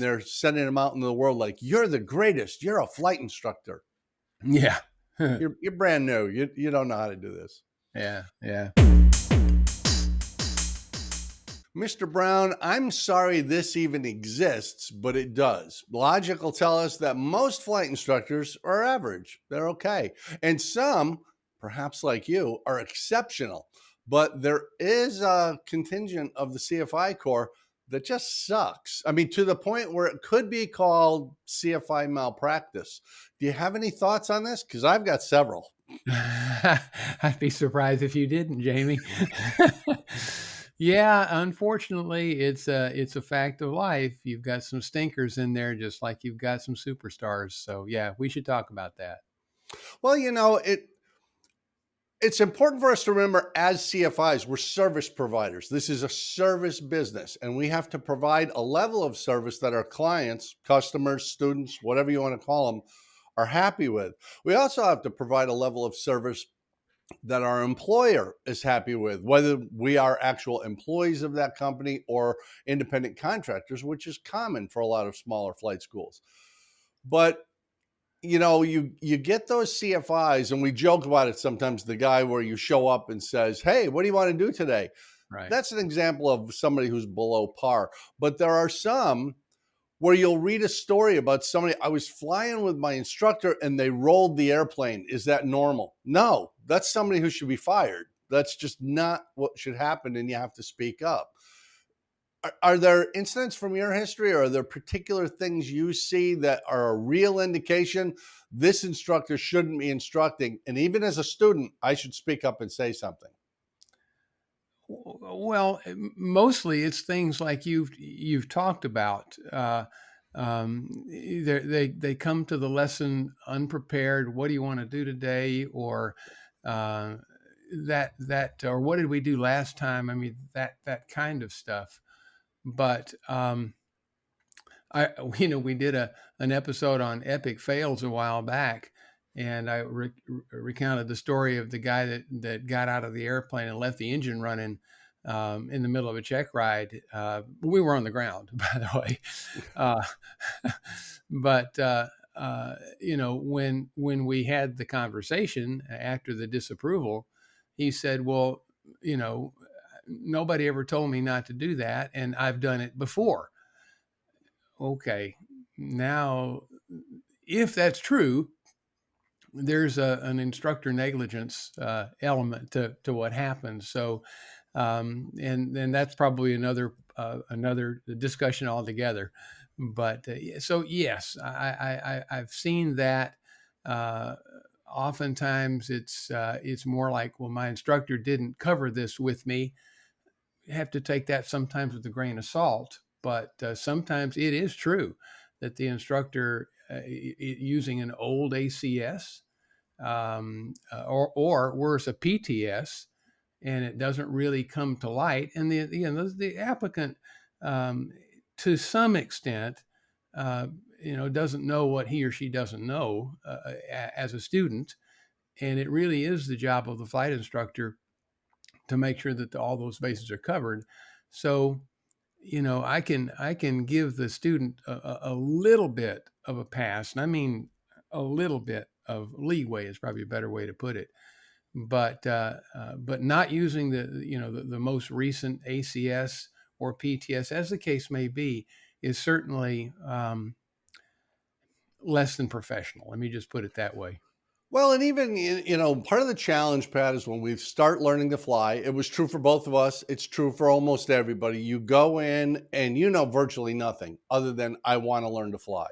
They're sending them out into the world like, you're the greatest. You're a flight instructor. Yeah. You're brand new. You don't know how to do this. Yeah. Yeah. Mr. Brown, I'm sorry this even exists, but it does. Logic will tell us that most flight instructors are average. They're okay. And some, perhaps like you, are exceptional. But there is a contingent of the CFI Corps that just sucks. I mean, to the point where it could be called CFI malpractice. Do you have any thoughts on this? Because I've got several. I'd be surprised if you didn't, Jamie. Yeah, unfortunately, it's a fact of life. You've got some stinkers in there, just like you've got some superstars. So yeah, we should talk about that. Well, it's important for us to remember as CFIs, we're service providers. This is a service business, and we have to provide a level of service that our clients, customers, students, whatever you want to call them, are happy with. We also have to provide a level of service that our employer is happy with, whether we are actual employees of that company or independent contractors, which is common for a lot of smaller flight schools. But you get those CFIs, and we joke about it sometimes, the guy where you show up and says, hey, what do you want to do today? Right. That's an example of somebody who's below par. But there are some where you'll read a story about somebody, I was flying with my instructor and they rolled the airplane. Is that normal? No, that's somebody who should be fired. That's just not what should happen, and you have to speak up. Are there incidents from your history, or are there particular things you see that are a real indication this instructor shouldn't be instructing? And even as a student, I should speak up and say something. Well, mostly it's things like you've talked about. They come to the lesson unprepared. What do you want to do today? Or or what did we do last time? I mean, that kind of stuff. But we did an episode on epic fails a while back, and I recounted the story of the guy that got out of the airplane and left the engine running in the middle of a check ride. We were on the ground, by the way. But when we had the conversation after the disapproval, he said, "Well, nobody ever told me not to do that, and I've done it before." Okay, now, if that's true, there's an instructor negligence element to what happens. So, and that's probably another discussion altogether. But so yes, I've seen that. Oftentimes, it's more like, well, my instructor didn't cover this with me. You have to take that sometimes with a grain of salt. But sometimes it is true that the instructor using an old ACS or worse, a PTS, and it doesn't really come to light. And the applicant, to some extent, doesn't know what he or she doesn't know as a student. And it really is the job of the flight instructor to make sure that all those bases are covered. So, I can give the student a little bit of a pass, and I mean a little bit of leeway is probably a better way to put it. But not using the most recent ACS or PTS, as the case may be, is certainly less than professional. Let me just put it that way. Well, and even, part of the challenge, Pat, is when we start learning to fly. It was true for both of us. It's true for almost everybody. You go in and you know virtually nothing other than I want to learn to fly.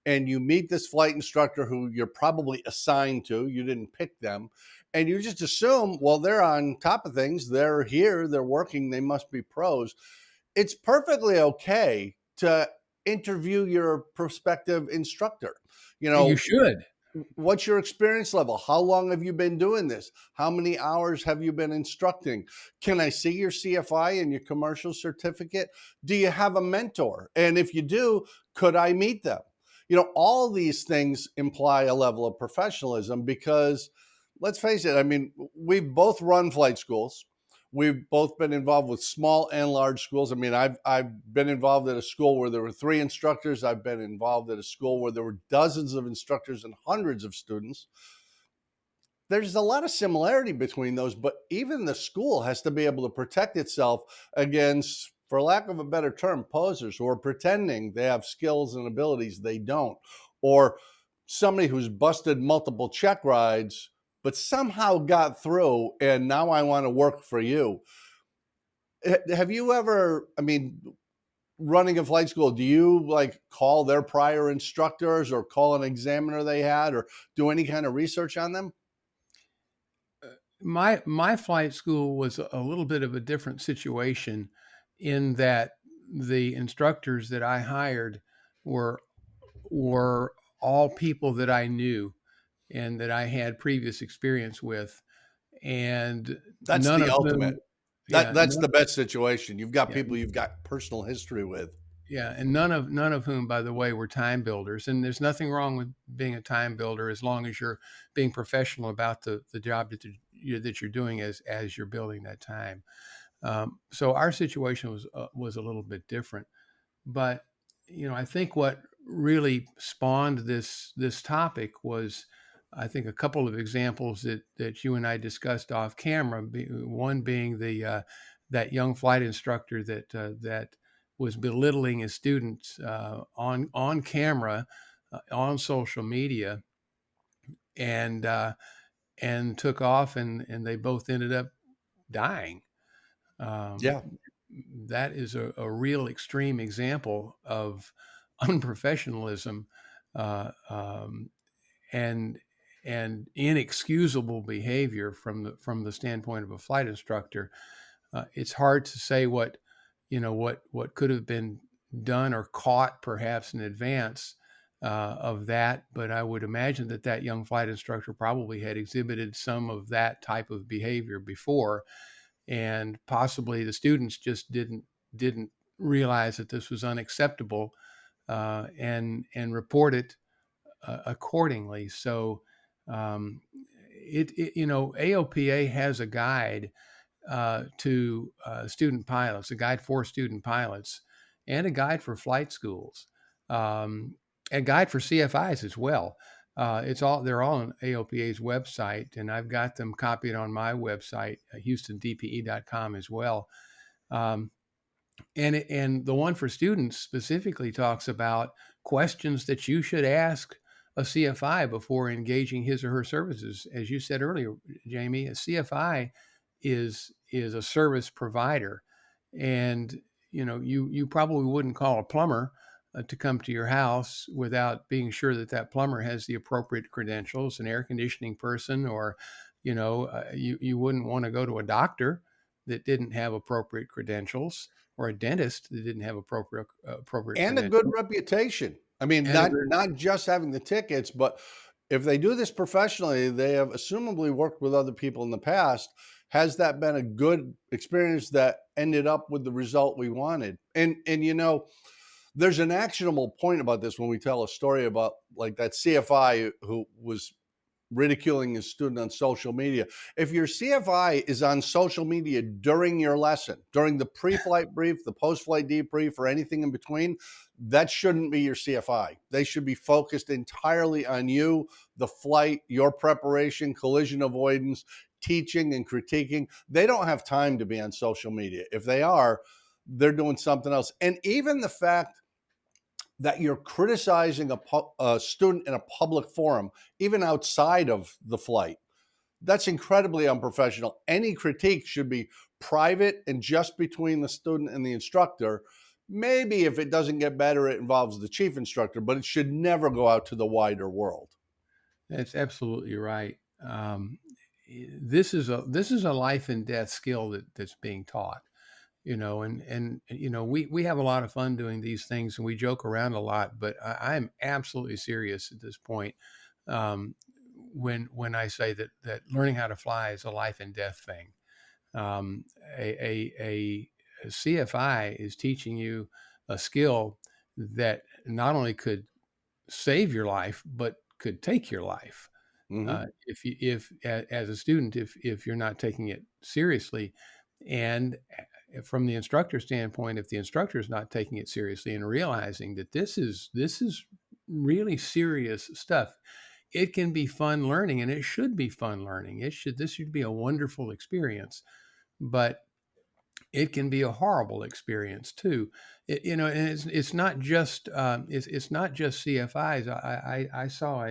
And you meet this flight instructor who you're probably assigned to. You didn't pick them. And you just assume, well, they're on top of things. They're here. They're working. They must be pros. It's perfectly okay to interview your prospective instructor. You should. What's your experience level? How long have you been doing this? How many hours have you been instructing? Can I see your CFI and your commercial certificate? Do you have a mentor? And if you do, could I meet them? All these things imply a level of professionalism because let's face it, I mean, we've both run flight schools. we've both been involved with small and large schools. I mean, I've been involved at a school where there were 3 instructors. I've been involved at a school where there were dozens of instructors and hundreds of students. There's a lot of similarity between those, but even the school has to be able to protect itself against, for lack of a better term, posers who are pretending they have skills and abilities they don't, or somebody who's busted multiple check rides but somehow got through and now I want to work for you. Have you ever, I mean, running a flight school, do you like call their prior instructors or call an examiner they had or do any kind of research on them? My flight school was a little bit of a different situation in that the instructors that I hired were were all people that I knew and that I had previous experience with, and That's none the of ultimate. whom, yeah, That's the best situation. You've got yeah, people you've got personal history with. yeah, and none of whom, by the way, were time builders. And there's nothing wrong with being a time builder as long as you're being professional about the job that you're doing as you're building that time. So our situation was a little bit different, but I think what really spawned this topic was, I think, a couple of examples that you and I discussed off camera. One being the that young flight instructor that was belittling his students on camera, on social media, and took off, and they both ended up dying. Um, Yeah. that is a real extreme example of unprofessionalism, uh, um, and inexcusable behavior from the standpoint of a flight instructor. It's hard to say what could have been done or caught perhaps in advance of that, but I would imagine that young flight instructor probably had exhibited some of that type of behavior before, and possibly the students just didn't realize that this was unacceptable, and report it accordingly. So AOPA has a guide to student pilots, a guide for student pilots, and a guide for flight schools, a guide for CFIs as well. They're all on AOPA's website, and I've got them copied on my website, HoustonDPE.com as well. Um, and the one for students specifically talks about questions that you should ask a CFI before engaging his or her services. As you said earlier, Jamie, a CFI is a service provider, and you probably wouldn't call a plumber to come to your house without being sure that plumber has the appropriate credentials, an air conditioning person, or you wouldn't want to go to a doctor that didn't have appropriate credentials, or a dentist that didn't have appropriate And a good credentials. reputation. I mean, And a not just having the tickets, but if they do this professionally, they have assumably worked with other people in the past. Has that been a good experience that ended up with the result we wanted? And there's an actionable point about this when we tell a story about like that CFI who was ridiculing his student on social media. If your CFI is on social media during your lesson, during the pre-flight brief, the post-flight debrief, or anything in between, that shouldn't be your CFI. They should be focused entirely on you, the flight, your preparation, collision avoidance, teaching and critiquing. They don't have time to be on social media. If they are, they're doing something else. And even the fact that you're criticizing a student in a public forum, even outside of the flight, that's incredibly unprofessional. Any critique should be private and just between the student and the instructor. Maybe if it doesn't get better, it involves the chief instructor, but it should never go out to the wider world. That's absolutely right. This is a life and death skill that's being taught. We have a lot of fun doing these things, and we joke around a lot, but I'm absolutely serious at this point, um, when I say that learning how to fly is a life and death thing. um, a CFI is teaching you a skill that not only could save your life but could take your life, Hmm. if as a student, if you're not taking it seriously. And from the instructor standpoint, if the instructor is not taking it seriously and realizing that this is really serious stuff, it can be fun learning, and it should be fun learning. This should be a wonderful experience, but it can be a horrible experience too. And it's not just it's not just CFIs. I saw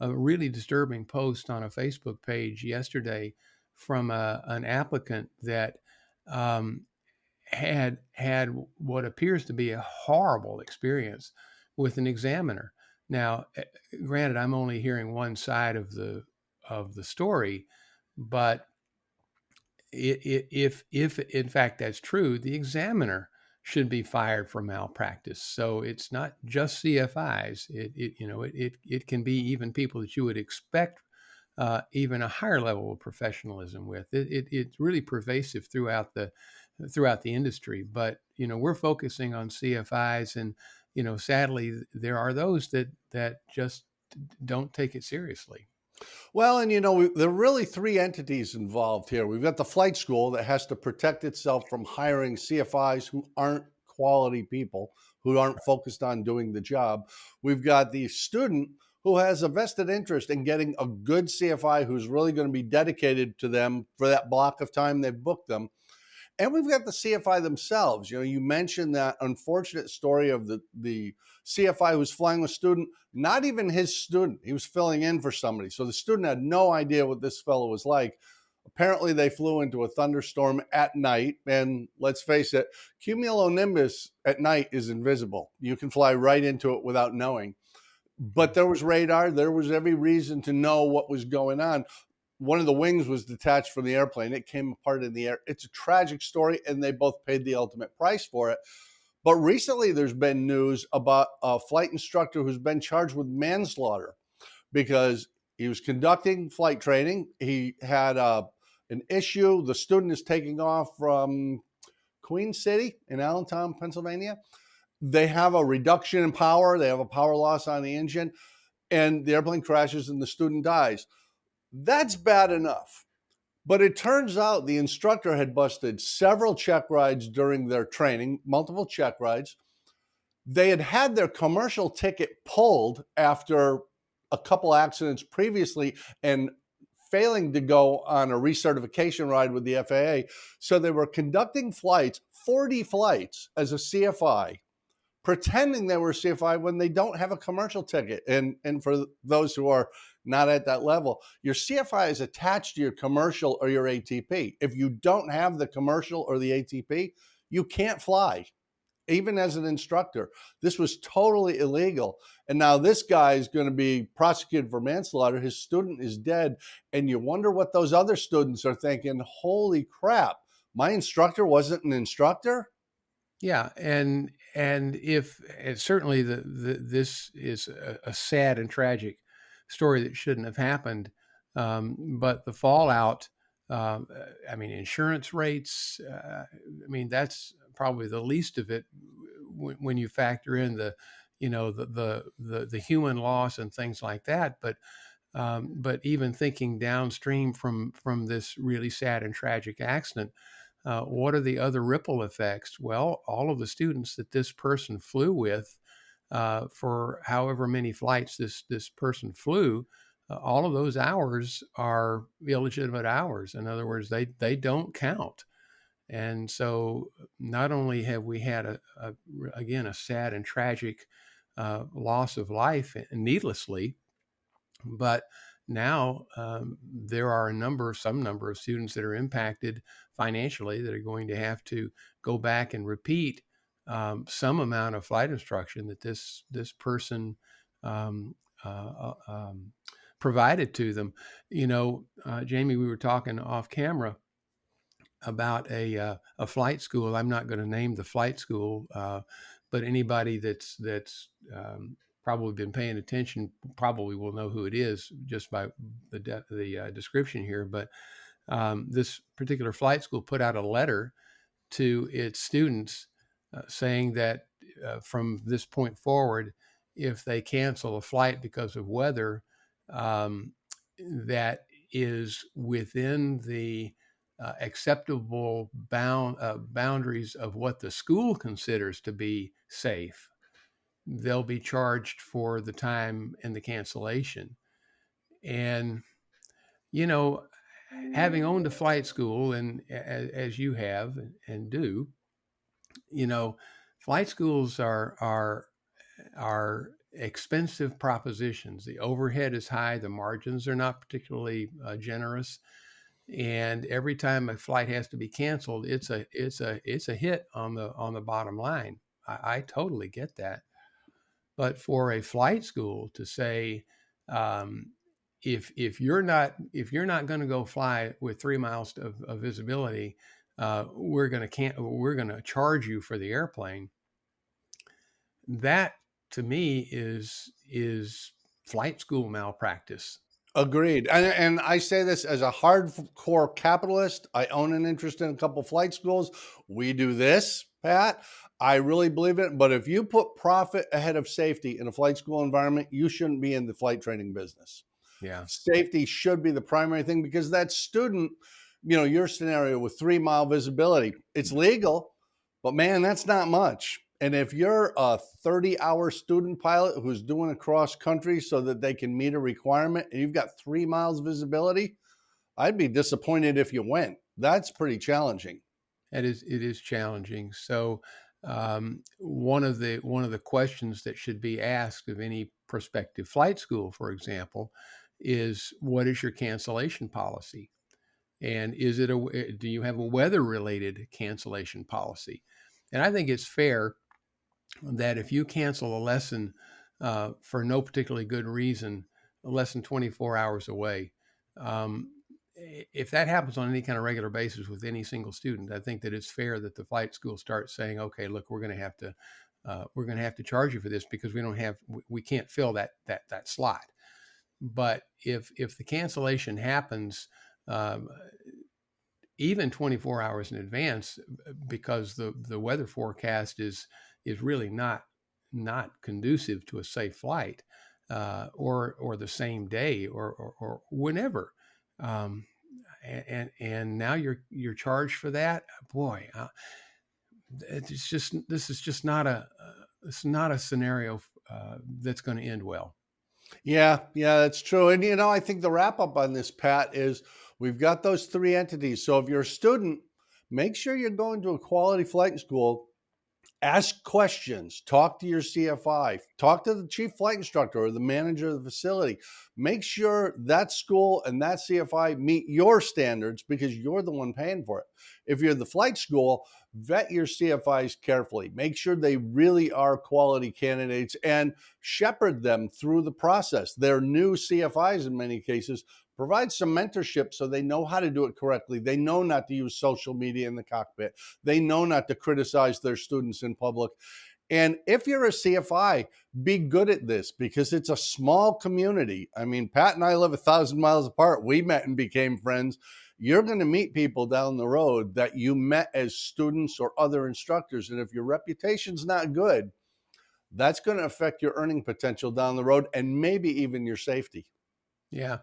a really disturbing post on a Facebook page yesterday from an applicant that um, had what appears to be a horrible experience with an examiner. Now, granted, I'm only hearing one side of the story, but if in fact that's true, the examiner should be fired for malpractice. So it's not just CFIs. It can be even people that you would expect even a higher level of professionalism with. It's really pervasive throughout the industry. But we're focusing on CFIs, and sadly there are those that just don't take it seriously. Well, and there are really three entities involved here. We've got the flight school that has to protect itself from hiring CFIs who aren't quality people, who aren't focused on doing the job. We've got the student who has a vested interest in getting a good CFI who's really going to be dedicated to them for that block of time they've booked them. And we've got the CFI themselves. You mentioned that unfortunate story of the CFI who was flying with a student, not even his student. He was filling in for somebody. So the student had no idea what this fellow was like. Apparently, they flew into a thunderstorm at night. And let's face it, cumulonimbus at night is invisible. You can fly right into it without knowing. But there was radar. There was every reason to know what was going on. One of the wings was detached from the airplane. It came apart in the air. It's a tragic story, and they both paid the ultimate price for it. But recently, there's been news about a flight instructor who's been charged with manslaughter because he was conducting flight training. He had an issue. The student is taking off from Queen City in Allentown, Pennsylvania. They have a reduction in power. They have a power loss on the engine, and the airplane crashes and the student dies. That's bad enough. But it turns out the instructor had busted several check rides during their training, multiple check rides. They had had their commercial ticket pulled after a couple accidents previously and failing to go on a recertification ride with the FAA. So they were conducting flights, 40 flights as a CFI, pretending they were CFI when they don't have a commercial ticket. And for those who are not at that level, your CFI is attached to your commercial or your ATP. If you don't have the commercial or the ATP, you can't fly, even as an instructor. This was totally illegal. And now this guy is going to be prosecuted for manslaughter. His student is dead. And you wonder what those other students are thinking. Holy crap, my instructor wasn't an instructor? Yeah, and if and certainly this is a sad and tragic story that shouldn't have happened, but the fallout, I mean, insurance rates, I mean, that's probably the least of it when you factor in the human loss and things like that. But even thinking downstream from this really sad and tragic accident, what are the other ripple effects? Well, all of the students that this person flew with for however many flights this person flew, all of those hours are illegitimate hours. In other words, they don't count. And so, not only have we had again a sad and tragic loss of life needlessly, but now there are some number of students that are impacted financially that are going to have to go back and repeat some amount of flight instruction that this person um, provided to them. Jamie, we were talking off camera about a flight school. I'm not going to name the flight school, but anybody that's probably been paying attention probably will know who it is just by the description here. But this particular flight school put out a letter to its students saying that from this point forward, if they cancel a flight because of weather, that is within the acceptable boundaries of what the school considers to be safe, they'll be charged for the time and the cancellation. And, you know, having owned a flight school, and as you have and do, you know, flight schools are expensive propositions. The overhead is high. The margins are not particularly generous, and every time a flight has to be canceled, it's a hit on the bottom line. I totally get that. But for a flight school to say, um, if you're not going to go fly with 3 miles of visibility, we're going to charge you for the airplane. That to me is flight school malpractice. Agreed. And I say this as a hardcore capitalist. I own an interest in a couple flight schools. We do this, Pat. I really believe it. But if you put profit ahead of safety in a flight school environment, you shouldn't be in the flight training business. Yeah, Safety should be the primary thing, because that student, your scenario with 3 mile visibility, it's legal, but man, that's not much. And if you're a 30-hour student pilot who's doing a cross country so that they can meet a requirement and you've got 3 miles visibility, I'd be disappointed if you went. That's pretty challenging. it is challenging. So one of the questions that should be asked of any prospective flight school, for example, is what is your cancellation policy? And do you have a weather related cancellation policy? And I think it's fair that if you cancel a lesson for no particularly good reason, less than 24 hours away, um, if that happens on any kind of regular basis with any single student, I think that it's fair that the flight school starts saying, okay, look, we're going to have to charge you for this because we can't fill that slot. But if the cancellation happens um, even 24 hours in advance, because the weather forecast is really not conducive to a safe flight, or the same day, or whenever, um, and now you're charged for that. Boy, this is just not it's not a scenario that's going to end well. Yeah, that's true. And I think the wrap up on this, Pat, is we've got those three entities. So if you're a student, make sure you're going to a quality flight school. Ask questions, talk to your CFI, talk to the chief flight instructor or the manager of the facility. Make sure that school and that CFI meet your standards, because you're the one paying for it. If you're the flight school, vet your CFIs carefully. Make sure they really are quality candidates and shepherd them through the process. They're new CFIs in many cases. Provide some mentorship so they know how to do it correctly. They know not to use social media in the cockpit. They know not to criticize their students in public. And if you're a CFI, be good at this, because it's a small community. I mean, Pat and I live 1,000 miles apart. We met and became friends. You're going to meet people down the road that you met as students or other instructors. And if your reputation's not good, that's going to affect your earning potential down the road, and maybe even your safety. Yeah,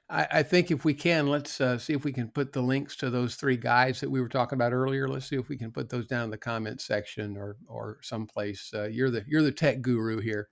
I think if we can, let's see if we can put the links to those three guides that we were talking about earlier. Let's see if we can put those down in the comment section or someplace. You're the tech guru here.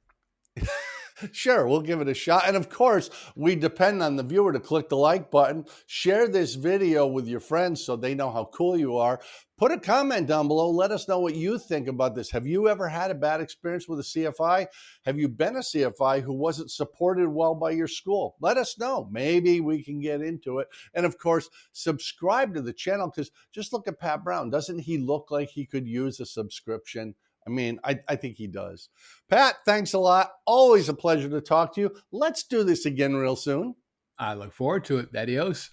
Sure, we'll give it a shot. And of course, we depend on the viewer to click the like button. Share this video with your friends so they know how cool you are. Put a comment down below. Let us know what you think about this. Have you ever had a bad experience with a CFI? Have you been a CFI who wasn't supported well by your school? Let us know. Maybe we can get into it. And of course, subscribe to the channel, because just look at Pat Brown. Doesn't he look like he could use a subscription? I mean, I think he does. Pat, thanks a lot. Always a pleasure to talk to you. Let's do this again real soon. I look forward to it. Adios.